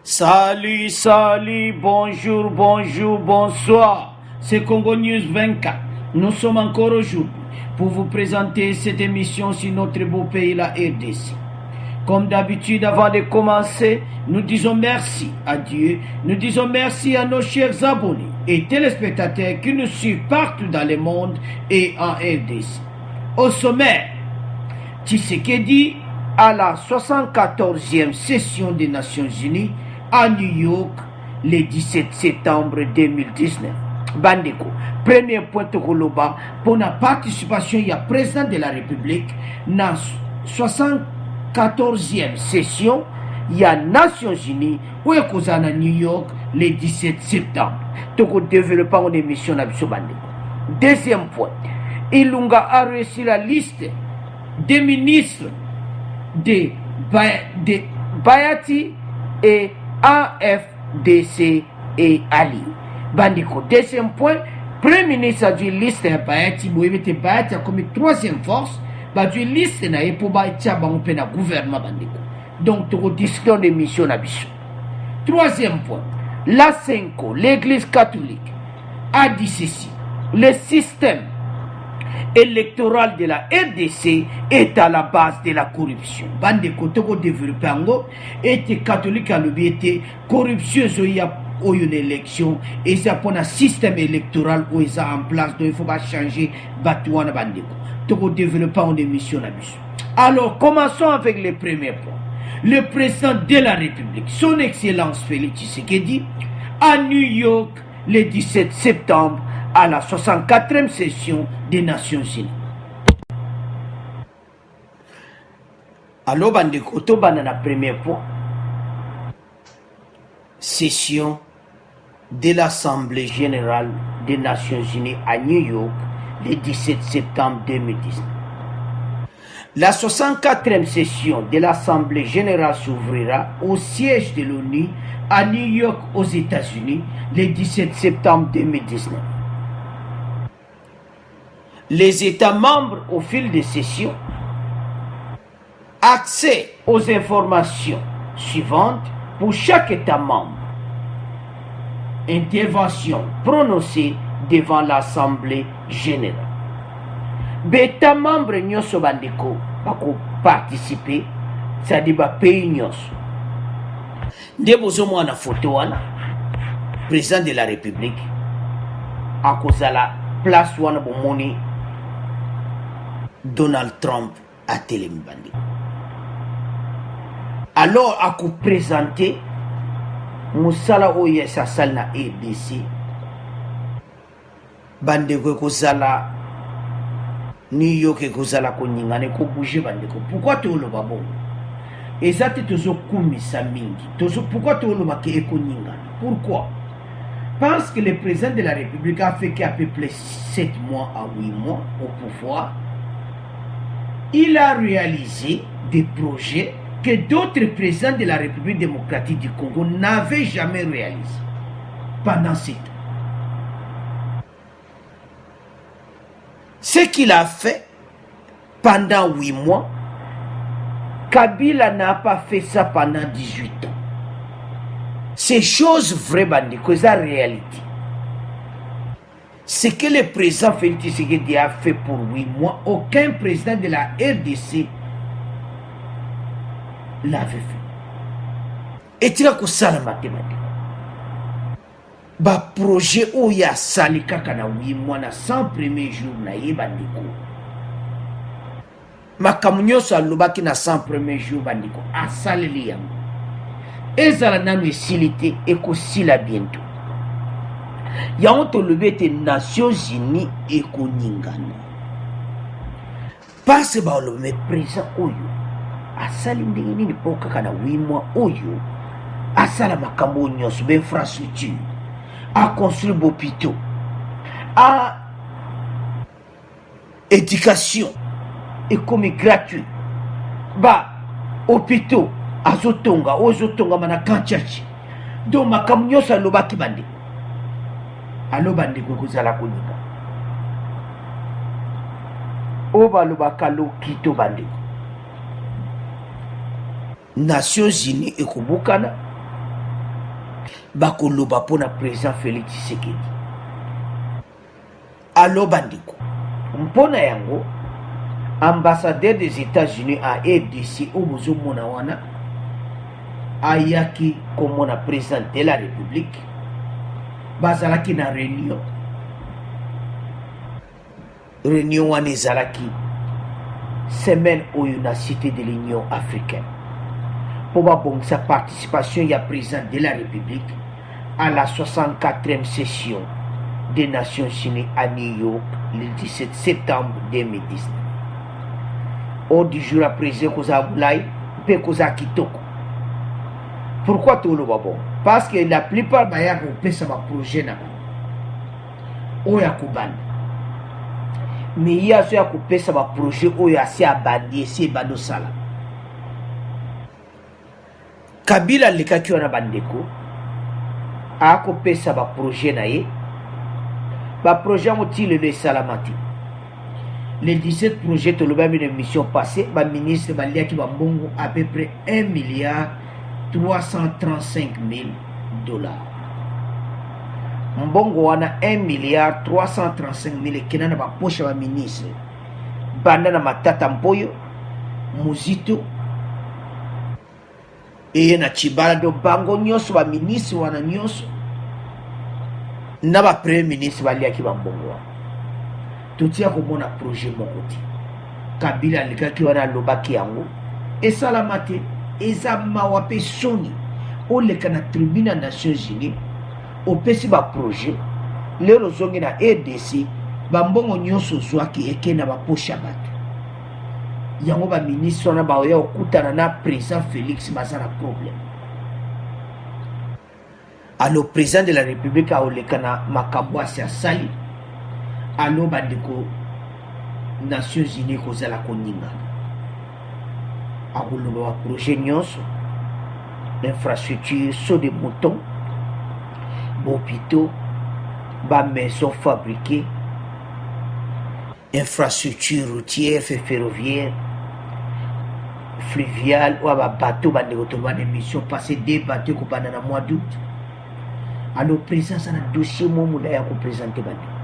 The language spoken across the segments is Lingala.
Salut, salut, bonjour, bonjour, bonsoir. C'est Congo News 24. Nous sommes encore aujourd'hui pour vous présenter cette émission sur notre beau pays, la RDC. Comme d'habitude, avant de commencer, nous disons merci à Dieu, nous disons merci à nos chers abonnés et téléspectateurs qui nous suivent partout dans le monde et en RDC. Au sommaire, Tshisekedi à la 74e session des Nations Unies à New York le 17 septembre 2019. Bandeko, premier point Tokoloba pour la participation du président de la République dans la 74e session des Nations Unies où est à New York le 17 septembre. Toko développant une émission à Bandeko. Deuxième point, Ilunga a reçu la liste des ministres de Bayati et AFDC et Ali. Bandiko. Deuxième point, Premier ministre a dit liste de Bayati, Bouyete Bayati comme troisième force, a dit liste na Epoba et Tchabango na gouvernement Bandiko. Donc, tu as discussion de mission à Bichon. Troisième point, la Senko, l'église catholique, a dit ceci. Le système électoral de la RDC est à la base de la corruption. Bande Kotoko développé ango était catholique à l'obéité corruption zoya ou une élection et ça pour un système électoral où ils ont en place donc il faut pas changer batouana bande Toko développé en émission à bus. Alors commençons avec le premier point. Le président de la République, son excellence Félix Tshisekedi à New York le 17 septembre à la 64e session des Nations Unies. Alors, bandeko, to banana premier point. Session de l'Assemblée générale des Nations Unies à New York le 17 septembre 2019. La 64e session de l'Assemblée générale s'ouvrira au siège de l'ONU à New York aux États-Unis le 17 septembre 2019. Les États membres au fil des sessions accès aux informations suivantes pour chaque État membre. Intervention prononcée devant l'Assemblée générale. États membres nyonso bandeko bako participer c'est-à-dire ba pays nyonso. Nde bozomona photo wana président de la République akozala place wana bomoni Donald Trump a télémbandi. Alors, à vous présenter, Moussala Oye Sassal na RDC, Bandeko Kozala, New York Kozala Koningane, ko bouger Bandeko. Pourquoi tu le babo? Et ça, tu es koumi samingi. Pourquoi tu le babo ke Koningane? Pourquoi? Parce que le président de la République a fait qu'à peu près 7 mois à 8 mois au pouvoir. Il a réalisé des projets que d'autres présidents de la République démocratique du Congo n'avaient jamais réalisés pendant 7 ans. Ce qu'il a fait pendant 8 mois, Kabila n'a pas fait ça pendant 18 ans. C'est chose vraie, c'est la réalité. Ce que le président Félix Tshisekedi a fait pour 8 mois, aucun président de la RDC l'avait fait. Et tu as que ça la mathématique. Ba projet où il y a salika kana 8 mois na 100 premiers jours na yebandiko. Makamunyo sa lobaki na 100 premiers jours bandiko. Asaleli yango. Ezala nanu esilité ekosila bientôt. Yango tolobi ete Nations Unies ekoningana. Parce ba olobi président oyo asali ndenge nini po kaka na 8 mois oyo asala makambo nyonso ba infrastructure a construire hôpitaux a éducation ekomi gratuit ba hôpitaux azotonga ozotonga mana kanchachi donc makambo nyonso alobaki bande alo bandeko kozala konika o balobaka lokito bandeko Nations Unies ekobukana bakoloba pona président Félix Tshisekedi. Allo bandiko mpona yango ambassadeur des États-Unis à RDC obozo mona wana ayaki komona président de la République bazalaki na réunion wana ezalaki semaine oyo na cité de l'Union africaine pour babongisa participation ya président de la République à la 64e session des Nations Unies à New York le 17 septembre 2019. Au du jour après koza bulai pe koza kitoko. Pourquoi tout le bon? Parce que la plupart baya ko pesa ba projet na oya kubanda. Mais il y a ceux qui pesa ba projet oya si abandi si bando sala. Kabila lekaki wana bandeko ako pesa ba projet na ye ba projet motile le salamati les 17 projets to loba une mission passée ba ministre ba liaki ba mbongo à peu près 1 milliard 335 000 dollars mbongo wana 1 milliard 335 000 kenana ba poche ba ministre banda na matata mpoyo muzito et na chibala do bango nyonso ba ministre wana nyonso na ba premier ministre baliaki ba mbongo totia komona projet moko ti Kabila alikaki wana alobaki yango esalama te eza mawa mpe soni oleka na tribune ya Nations Unies opesi ba projet lelo ozongi na RDC bambongo nyonso ozwaki eke na baposha bato yango baministre wana baoya okutana na président Félix baza na problème. Allo président de la République aoleka na makambo asi asali allo bandeko Nations Unies kozala koningana akoloba ba projet nyonso infrastructure saut de mouton hôpitaux ba maison fabriquée infrastructure routière ferroviaire fluviale ou ba bateau bandeko to ba émission passé des bateaux ko pendant le mois d'août. Alors président ça na dossier momuda ya ko présenter bandeko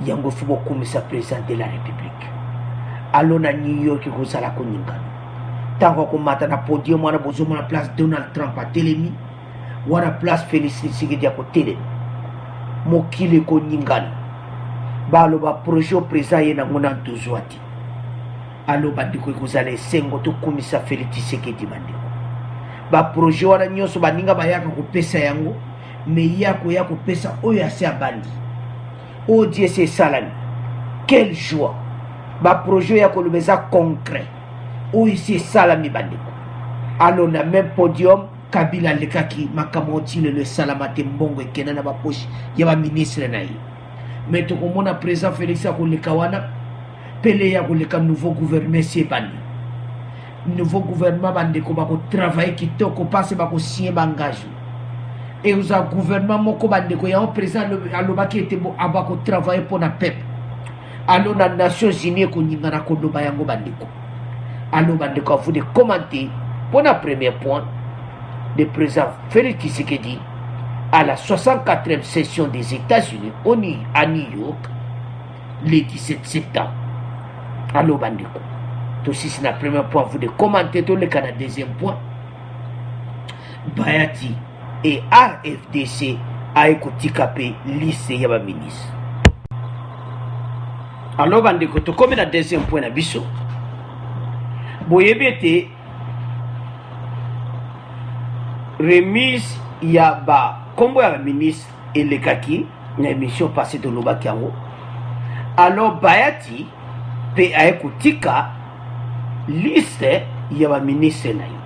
yango fubo komisa président de la République alo na New York kozala koningana tango komata na podium wana bozomo na place Donald Trump a telemi wana place Félix Tshisekedi ko telemi mokili koningana balo ba projet président ye na ngona tozwati alo bandiko kozala esengo to komisa Félix Tshisekedi bandiko ba projet wana nyonso baninga bayaka kopesa yango me yako ya kopesa oyo ase abandi oh Dieu c'est salami quelle joie ba projet ya kolobeza concret oh ici salami bandeko alors na même podium Kabila lekaki makamotile le salamate mbongo ekena na ba poche ya ba ministre na ye mais to komona président Félix akoleka wana pele ya koleka nouveau gouvernement c'est bandi nouveau gouvernement bandeko bako travailler kitoko passe bako signer engagement et vous avez gouvernement moko bandeko ya président alobaki ete bo abako travailler pour na peuple alors na Nations Unies ko nyingana ko loba yango bandeko alors bandeko vous de commenter pour na premier point de président Félix Tshisekedi à la 64e session des États-Unis à New York le 17 septembre alors bandeko tout si c'est le premier point vous de commenter tout le cas le deuxième point Bayati et AFDC a écouté capé lycée ya ba ministre alors bandeko to comme na deuxième point na biso boyebete remise ya ba kombo ya ministre elekaki na émission passée de lobaki yango alors Bayati pe a écoutika liste ya ba ministre na ye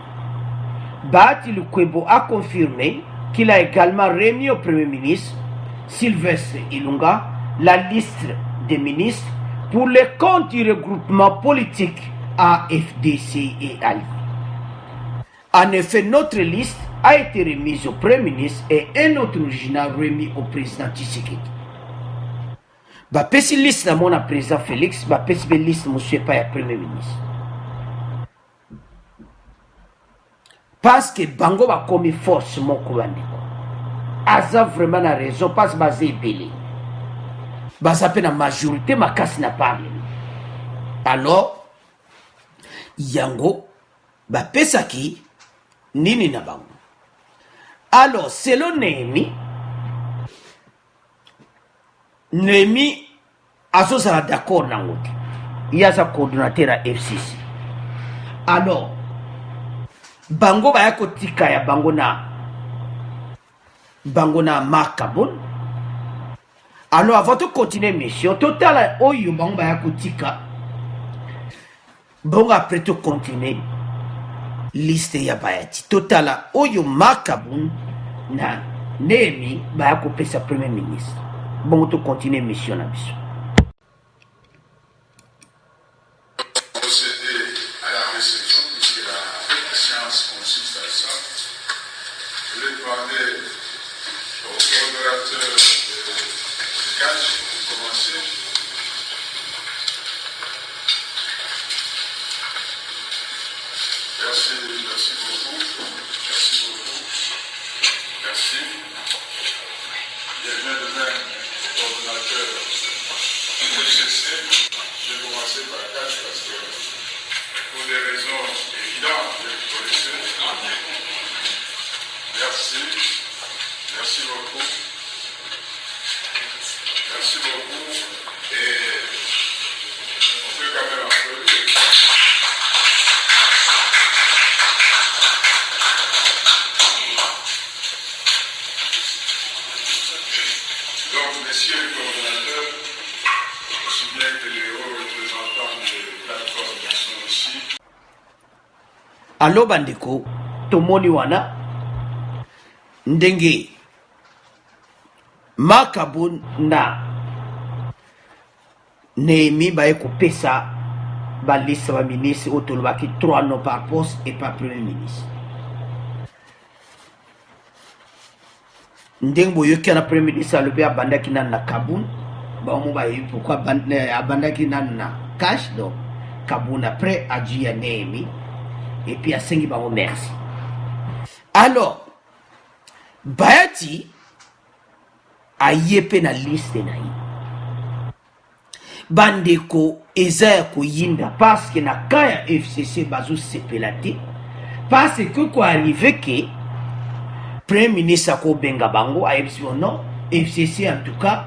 Bahati Lukwebo a confirmé qu'il a également remis au Premier ministre Sylvestre Ilunga la liste des ministres pour les comptes du regroupement politique AFDC et Ali. En effet, notre liste a été remise au Premier ministre et un autre original remis au président Tshisekedi. Bapesi liste na mona président Félix, bapesi be liste monsieur pa ya Premier ministre. parce que bango va comme force moko bandeko aza vraiment na raison parce que baza ebele baza pe na majorité makasi na parle alors yango bapesaki nini na bango. Alors selon Néhémie azozala d'accord nango te ye aza coordonnateur ya FCC. Alors bango baya kotika ya bango na Mark Kaboun. Alors avant de continuer mission total oyo bango baya kotika bon après to continuer liste ya bayati total oyo Mark Kaboun na Néhémie baya kopesa premier ministre. Bon to continuer mission na biso. Allo bandeko tomoni wana ndenge Mark Kaboun na Néhémie baye kopesa baliste ba ministre otolobaki 3 noms par poste et par premier ministre. Ndenge boyoki na premier ministre alobi abandaki nani na Kaboun baomo bayebi pourquoi abandaki nani na Cash. Donc Kaboun après a dit à Néhémie et puis à Sengi bango merci. Alors bayati a yepe na liste na yi bandeko eza ya koyinda parce que na kaya FCC bazo sepelate parce que quoi arrivé que premier ministre ako benga bango a non FCC en tout cas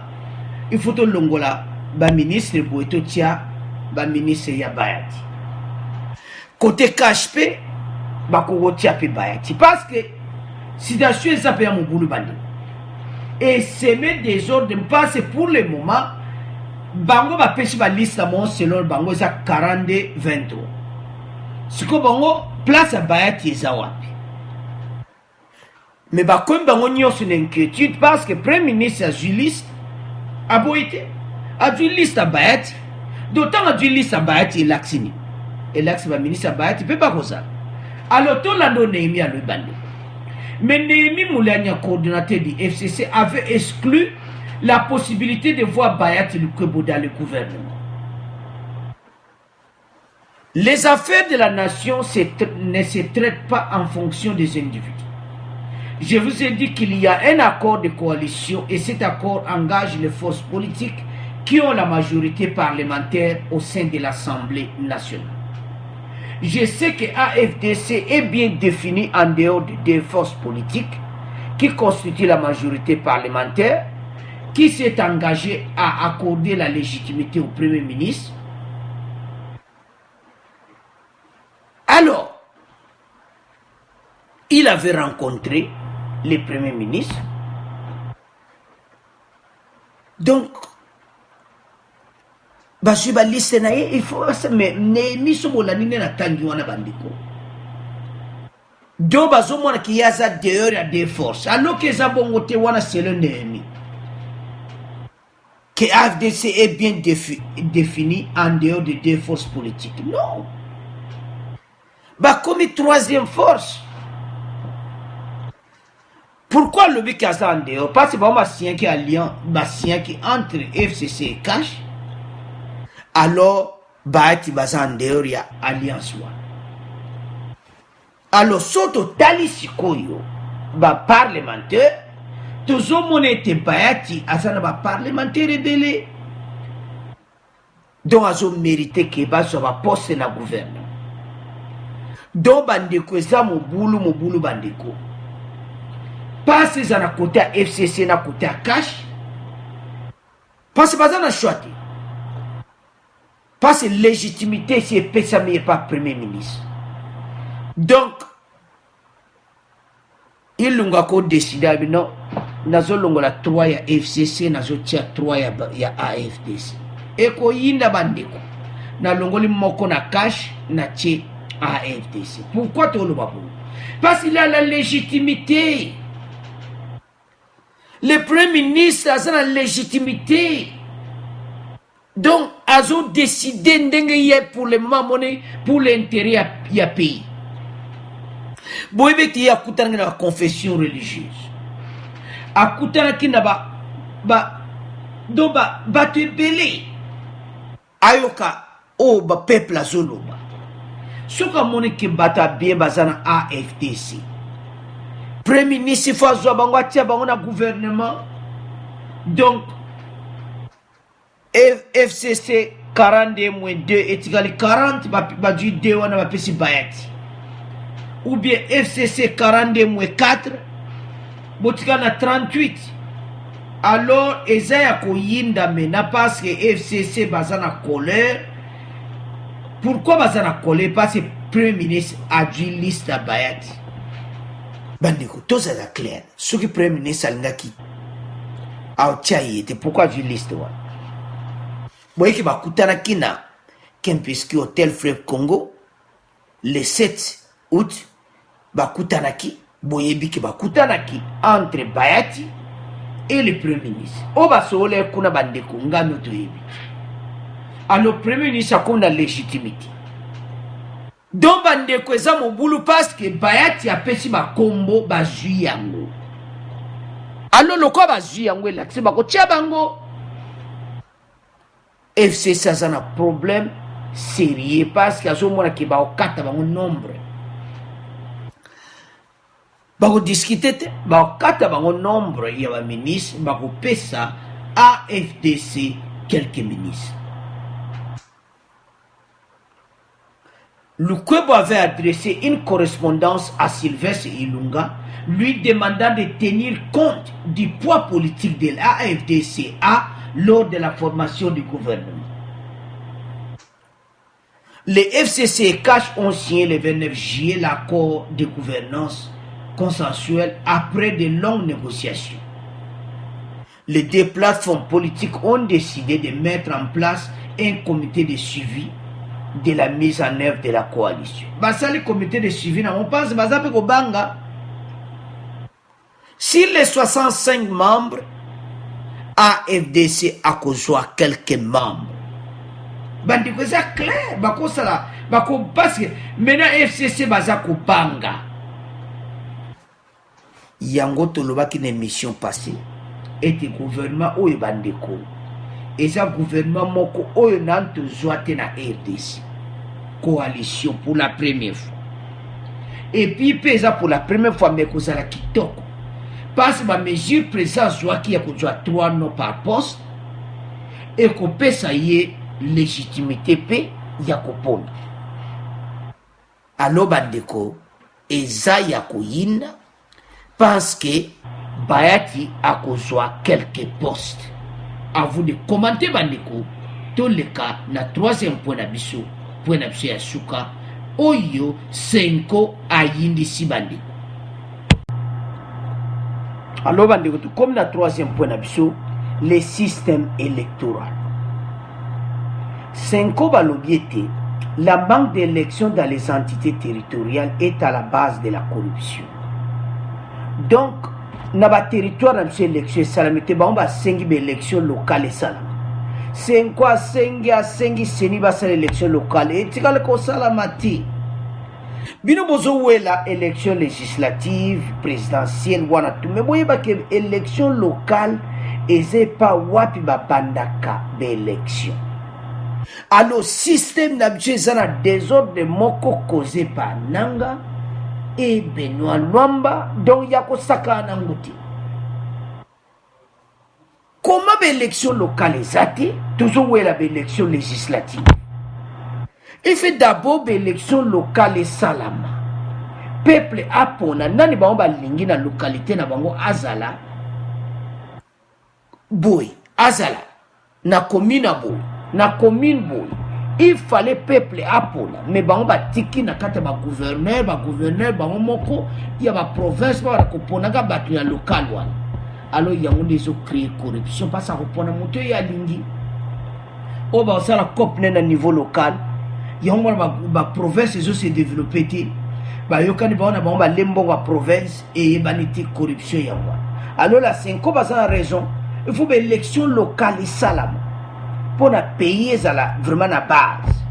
il faut to longola ba ministre boeto tia ba ministre ya bayati côté KHP bako tia pe bayati parce que situation ça peut mon boulot bandi et semer des ordres parce que pour le moment bango ba pesi ba liste mon selon bango za 42 23 siko bango place à bayati za wapi mais ba comme bango nyoso l'inquiétude parce que premier ministre a liste a boité a liste à bayati d'autant a liste à bayati laxini et l'axe ba ministre à bayati peut pas ça alors tout la donné mis à le bandi. Mais Néhémie Moulania, coordonnateur du FCC, avait exclu la possibilité de voir Bayat Lukwebo dans le gouvernement. Les affaires de la nation ne se traitent pas en fonction des individus. Je vous ai dit qu'il y a un accord de coalition et cet accord engage les forces politiques qui ont la majorité parlementaire au sein de l'Assemblée nationale. Je sais que AFDC est bien défini en dehors des forces politiques qui constituent la majorité parlementaire, qui s'est engagé à accorder la légitimité au Premier ministre. Alors, il avait rencontré le Premier ministre. Donc, basi ba liste na ye il faut mais Néhémie sobolani na tangi wana bandiko do bazo mona ki yaza dehors ya des forces alors que za bongo te wana selon Néhémie que AFDC est bien défini en dehors de deux forces politiques. Non, bah comme troisième force. Pourquoi le but en dehors? Parce que bah sien qui alliant bah sien qui entre FCC et Cash. Alors, bah tu vas en dehors, il y a alliance. Alors soto tali sikoyo ba parlementaire tozo monete bayati asana ba parlementaire rebelle donc azo mérité que bazo ba poste na gouvernement donc bandeko eza mobulu bandeko passe za na côté ya FCC na côté ya cash parce baza na choix te parce légitimité si epesami par premier ministre donc ilunga ko décider bino nazo longola 3 ya FCC nazo tia 3 ya AFDC eko yinda bandeko na longoli moko na cash na tia AFDC. Pourquoi tu le vois? Parce qu'il a la légitimité. Le Premier ministre a la légitimité. Donc, ils ont décidé pour le moment pour l'intérêt du pays. Bon, il y a une confession religieuse. À Koutana qui n'a pas te belé. Ayoka, oh, peuple a zoloba. Ce que qui bata bien bazana AFDC. Premier ministre faut zobango tia bango na gouvernement. Donc FCC 42-2 est égal à 40 ba du 2 wana ba pesi bayati. Ou bien FCC 42-4 botika na 38. Alors ezaya ko yinda mena parce que FCC bazana colère. Pourquoi bazana collé? Parce que le Premier ministre a dit liste à Bayati. Bandeko, tout ça est clair. Ce que le Premier ministre a dit, pourquoi dit liste? Vous voyez que Bakutana Kina, Kempeski Hôtel Fleuve Congo, le 7 août, Bakutanaki, Boyebi ki Bakutanaki, entre Bayati et le Premier ministre. Oba Soole Kuna Bandeko, Ngano Toyebi. Alors, le Premier ministre a comme la légitimité. Donc, bandeko eza mobulu parce que Bayati a pesi ma combo bazui yango. Alors, le quoi bazui yango là, c'est bako tia bango. FCC ça un problème sérieux parce que azo mona ki ba okata bango nombre. Bako discuter te, ba okata bango nombre ya ba ministre, bako pesa AFDC quelques ministres. Le Kwebo avait adressé une correspondance à Sylvestre Ilunga, lui demandant de tenir compte du poids politique de l'AFDCA lors de la formation du gouvernement. Les FCC et CACH ont signé le 29 juillet l'accord de gouvernance consensuelle après de longues négociations. Les deux plateformes politiques ont décidé de mettre en place un comité de suivi de la mise en œuvre de la coalition. Basa le comité de suivi, on pense bazape ko banga. Sur les 65 membres, AFDC a kozwa quelques membres. Bandi ko ça clair, bako sala, bako parce que maintenant FCC baza ko banga. Yango tolobaki na mission passée était gouvernement oyo bandeko. Et ça gouvernement moko oyo nanto zoate na RDC coalition pour la première fois et puis pesa pour la première fois mais ko sala kitoko parce que ma mesure présence zoaki ya ko zoa 3 noms par poste et ko pesa ye légitimité pe ya ko pona alo bandeko eza ya ko yinda parce que Bayati a ko zoa quelques postes. À vous de commenter bandeko tous les cas na troisième point d'abisso ya suka oyo senko ayindi si bandeko. Alors bandeko comme na troisième point d'abisso le système électoral senko balobiete la banque d'élection dans les entités territoriales est à la base de la corruption. Donc na ba territoire na biso élection salamité ba on ba sengi be élection locale salam c'est quoi sengi seni ba sala élection locale et tikale ko salamati bino bozo wela élection législative présidentielle wana tout mais boye ba ke élection locale eze pas wapi ba bandaka be élection alors système na biso ezana désordre moko causé par nanga et Benoît Luamba donc yako saka na nguti. Comment l'élection locale est toujours où est l'élection législative? Il fait d'abord l'élection locale et salama. Peuple apona nani bango balingi na localité na bango azala boy azala na commune boy na commune boy. Il fallait peuple apona mais bango batiki na kata ba gouverneur bango moko ya ba province ba ko ponaka batu ya local wana. Alors il y a des créer corruption parce que repona moto ya lingi o ba sala cop na niveau local ya ngwa ba province zo se développer ti ba yokani ba ona ba lembo wa province et baniti corruption ya ngwa. Alors là c'est comme ça raison il faut une élection locale salama pour na payer ça là vraiment na base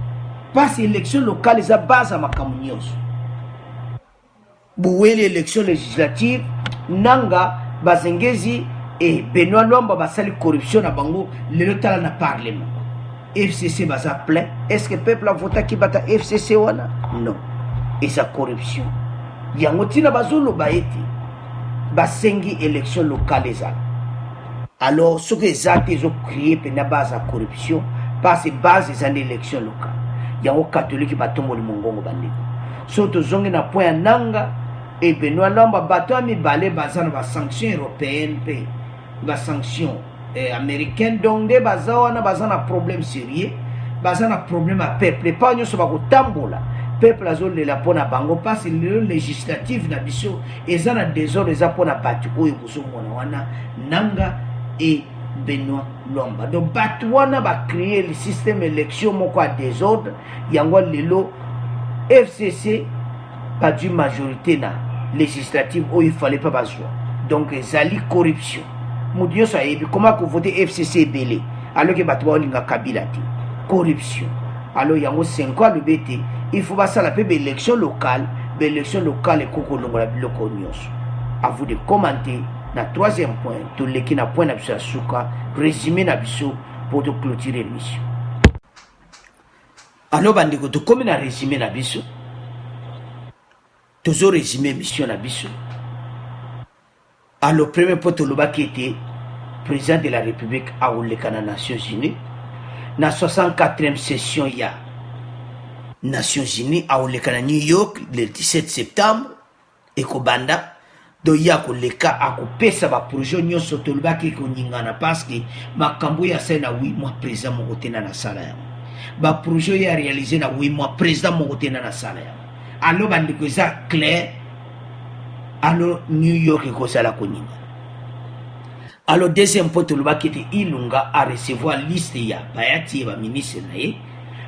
parce que l'élection locale est à base à makamunyoso boué l'élection législative nanga bazengezi et Benoît Luamba basali corruption na bango le tala na parlement FCC baza plein. Est-ce que le peuple a voté qui bata FCC wana? Non. Et sa corruption yango tina bazolo baeti basengi élection locale eza. Alors ce que ezate ils ont créé pena base à corruption parce que base eza l'élection locale yango catholique batomboli mongongo bandeko soto zongi na point nanga et Benoît Luamba bato ami balé baza na ba sanction européenne pe ba sanction américaine donc de baza wana baza na problème sérieux baza na problème à peuple pas nyoso ba kotambola peuple azolela pona bango parce que le législatif na biso eza na désordre eza pona batu oyo bozomona wana nanga et Benoît Luamba donc batu wana ba créer le système élection moko à désordre yango lelo FCC pas du majorité na législative où il fallait pas besoin donc zali corruption mudio sa yebi comment que voter FCC belé alors que batwa olinga Kabila ti corruption alors yango 5 ans le BT il faut pas ça la pebe élection locale et koko longola biloko nyonso. À vous de commenter na troisième point to leki na point na biso suka résumé na biso pour de clôturer l'émission. Alors bandiko to comme na résumé na biso toujours résumé mission na biso. Alors premier point to loba qui était président de la République à les Nations Unies na 64e session ya Nations Unies à New York le 17 septembre et Kobanda do ya ko leka akopesa ba projet nyonso to loba ki ko nyingana parce que makambo ya sena 8 mois président mo kotena na sala ya ba projet ya réalisé na 8 mois président mo kotena na sala ya. Alors bandiko za clair alors New York ko sala ko nyinga. Alors deuxième point le qui était Ilunga à recevoir liste ya bayati ba ministre nae.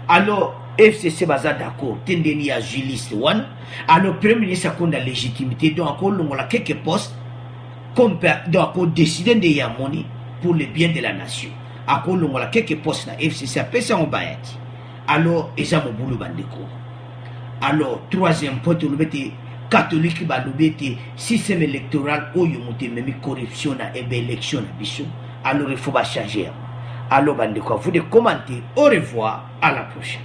Alors FCC baza d'accord tendeni ya liste one. Alors premier ministre a la légitimité donc encore longola quelques postes comme donc encore décider de ya money pour le bien de la nation. Encore longola quelques postes na FCC a pesa en bayati. Alors eza mo bulu bandeko. Alors troisième point le bete catholique balobete système électoral oyo muté memi corruption na élection na biso. Alors il faut pas changer. Alors bandeko vous de commenter au revoir à la prochaine.